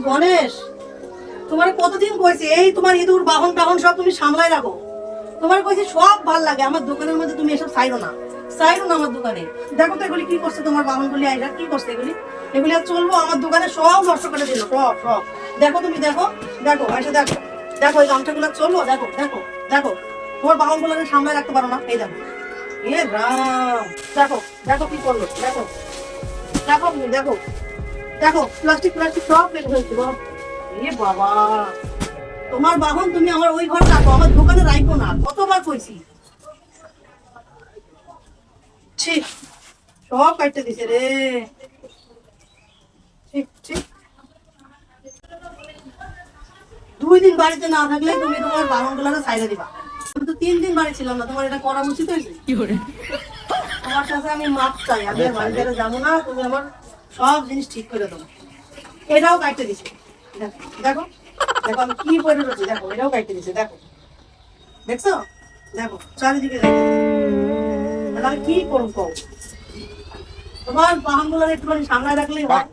গণেশ, তোমার কতদিন কইছে এই তোমার ইঁদুর বাহন টাহন সব তুমি সামলাই রাখো। তোমার কইছে সব ভাল লাগে, আমার দোকানের মধ্যে তুমি এসব চাইরো না আমার দোকানে। দেখো তো এগুলি কি করছে, তোমার বাহনগুলি আইরা কি করছে এগুলি আর চলবো? আমার দোকানে সব নষ্ট করে দিল, সব সব। দেখো তুমি, দেখো দেখো এসে দেখো, দেখো এই গামছাগুলো চলবো, দেখো দেখো দেখো, তোমার বাহনগুলোকে সামলাই রাখতে পারো না। এই দেখো, এ রাম, দেখো দেখো কি করলো, দেখো দেখো তুমি দেখো, দেখো প্লাস্টিক প্লাস্টিক সব বের হয়েছে। এ বাবা, তোমার বাহন তুমি আমার ওই ঘরে রাখো, আমার দোকানে রাখো না, কতবার কইছি। ঠিক সব কাটতে দিছে রে। ঠিক ঠিক, 2 দিন বাড়িতে না থাকলে তুমি তোমার বাহনগুলোকে ছাইড়া দিবা। আমি তো 3 দিন বাড়ি ছিলাম না, তোমার এটা করা উচিত হয়েছে? তোমার কাছে আমি মাপ চাই, আমি আর বাড়িতে যাবো না, তুমি আমার সব জিনিস ঠিক করে দেবো। এটাও কাটতে দিছে, দেখো দেখো দেখো আমি কি করে রয়েছি, দেখো এটাও কাটতে দিছে, দেখো দেখছো, দেখো চারিদিকে দেখো। আমি কি করবো? তোমার বাহনগুলো একটুখানি সামনে রাখলেই হয়।